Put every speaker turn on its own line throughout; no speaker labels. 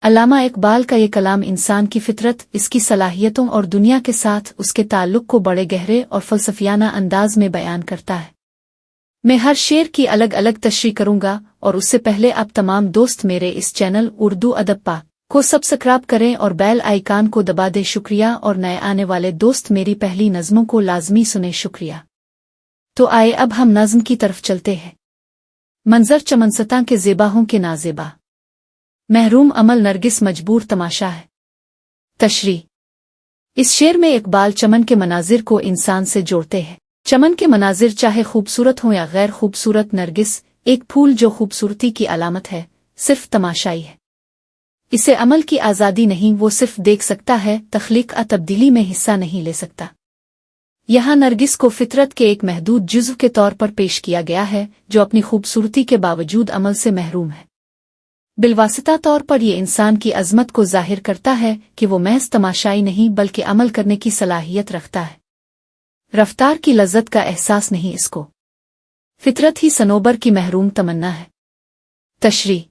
علامہ اقبال کا یہ کلام انسان کی فطرت، اس کی صلاحیتوں اور دنیا کے ساتھ اس کے تعلق کو بڑے گہرے اور فلسفیانہ انداز میں بیان کرتا ہے۔ میں ہر شعر کی الگ الگ تشریح کروں گا، اور اس سے پہلے آپ تمام دوست میرے اس چینل اردو ادب پاک کو سبسکرائب کریں اور بیل آئیکن کو دبا دیں۔ شکریہ، اور نئے آنے والے دوست میری پہلی نظموں کو لازمی سنیں۔ شکریہ۔ تو آئے اب ہم نظم کی طرف چلتے ہیں۔ منظر چمنستاں کے زیبا ہوں کہ نازیبا، محروم عمل نرگس مجبور تماشا ہے۔ تشریح۔ اس شعر میں اقبال چمن کے مناظر کو انسان سے جوڑتے ہیں۔ چمن کے مناظر چاہے خوبصورت ہوں یا غیر خوبصورت، نرگس ایک پھول جو خوبصورتی کی علامت ہے، صرف تماشائی ہے۔ اسے عمل کی آزادی نہیں، وہ صرف دیکھ سکتا ہے، تخلیق تبدیلی میں حصہ نہیں لے سکتا۔ یہاں نرگس کو فطرت کے ایک محدود جزو کے طور پر پیش کیا گیا ہے، جو اپنی خوبصورتی کے باوجود عمل سے محروم ہے۔ بالواسطہ طور پر یہ انسان کی عظمت کو ظاہر کرتا ہے کہ وہ محض تماشائی نہیں بلکہ عمل کرنے کی صلاحیت رکھتا ہے۔ رفتار کی لذت کا احساس نہیں، اس کو فطرت ہی صنوبر کی محروم تمنا ہے۔ تشریح۔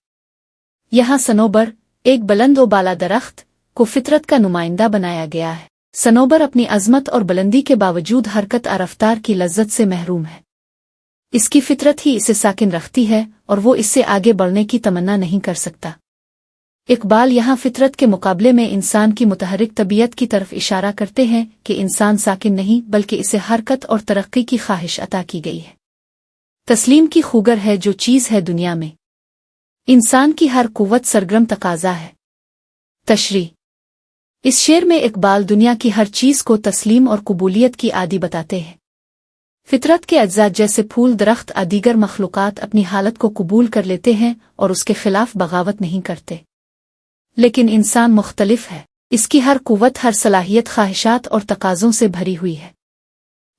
یہاں صنوبر، ایک بلند و بالا درخت، کو فطرت کا نمائندہ بنایا گیا ہے۔ صنوبر اپنی عظمت اور بلندی کے باوجود حرکت اور رفتار کی لذت سے محروم ہے۔ اس کی فطرت ہی اسے ساکن رکھتی ہے، اور وہ اس سے آگے بڑھنے کی تمنا نہیں کر سکتا۔ اقبال یہاں فطرت کے مقابلے میں انسان کی متحرک طبیعت کی طرف اشارہ کرتے ہیں کہ انسان ساکن نہیں بلکہ اسے حرکت اور ترقی کی خواہش عطا کی گئی ہے۔ تسلیم کی خوگر ہے جو چیز ہے دنیا میں، انسان کی ہر قوت سرگرم تقاضا ہے۔ تشریح۔ اس شعر میں اقبال دنیا کی ہر چیز کو تسلیم اور قبولیت کی عادی بتاتے ہیں۔ فطرت کے اجزاء جیسے پھول، درخت اور دیگر مخلوقات اپنی حالت کو قبول کر لیتے ہیں اور اس کے خلاف بغاوت نہیں کرتے، لیکن انسان مختلف ہے۔ اس کی ہر قوت، ہر صلاحیت خواہشات اور تقاضوں سے بھری ہوئی ہے۔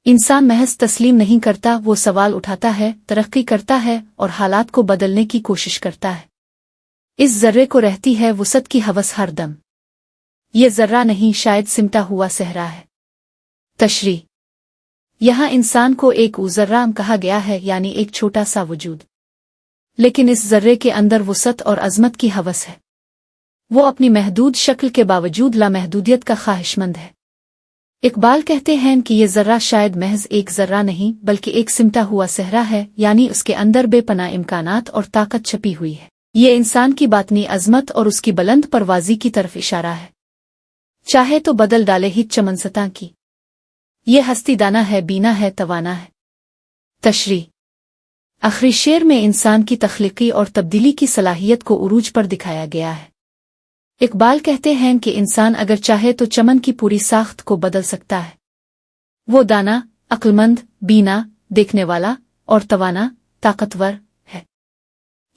انسان محض تسلیم نہیں کرتا، وہ سوال اٹھاتا ہے، ترقی کرتا ہے اور حالات کو بدلنے کی کوشش کرتا ہے۔ اس ذرے کو رہتی ہے وسعت کی ہوس ہر دم، یہ ذرہ نہیں شاید سمٹا ہوا صحرا ہے۔ تشریح۔ یہاں انسان کو ایک ذرہ کہا گیا ہے، یعنی ایک چھوٹا سا وجود، لیکن اس ذرے کے اندر وسعت اور عظمت کی ہوس ہے۔ وہ اپنی محدود شکل کے باوجود لامحدودیت کا خواہش مند ہے۔ اقبال کہتے ہیں کہ یہ ذرہ شاید محض ایک ذرہ نہیں بلکہ ایک سمٹا ہوا صحرا ہے، یعنی اس کے اندر بے پناہ امکانات اور طاقت چھپی ہوئی ہے۔ یہ انسان کی باطنی عظمت اور اس کی بلند پروازی کی طرف اشارہ ہے۔ چاہے تو بدل ڈالے ہی چمنستاں کی، یہ ہستی دانا ہے، بینا ہے، توانا ہے۔ تشریح۔ آخری شعر میں انسان کی تخلیقی اور تبدیلی کی صلاحیت کو عروج پر دکھایا گیا ہے۔ اقبال کہتے ہیں کہ انسان اگر چاہے تو چمن کی پوری ساخت کو بدل سکتا ہے۔ وہ دانا، عقلمند، بینا، دیکھنے والا اور توانا، طاقتور ہے۔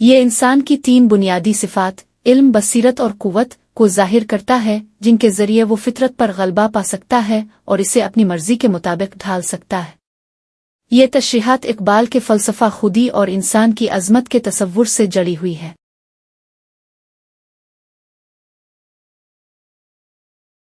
یہ انسان کی تین بنیادی صفات، علم، بصیرت اور قوت، کو ظاہر کرتا ہے، جن کے ذریعے وہ فطرت پر غلبہ پا سکتا ہے اور اسے اپنی مرضی کے مطابق ڈھال سکتا ہے۔ یہ تشریحات اقبال کے فلسفہ خودی اور انسان کی عظمت کے تصور سے جڑی ہوئی ہے۔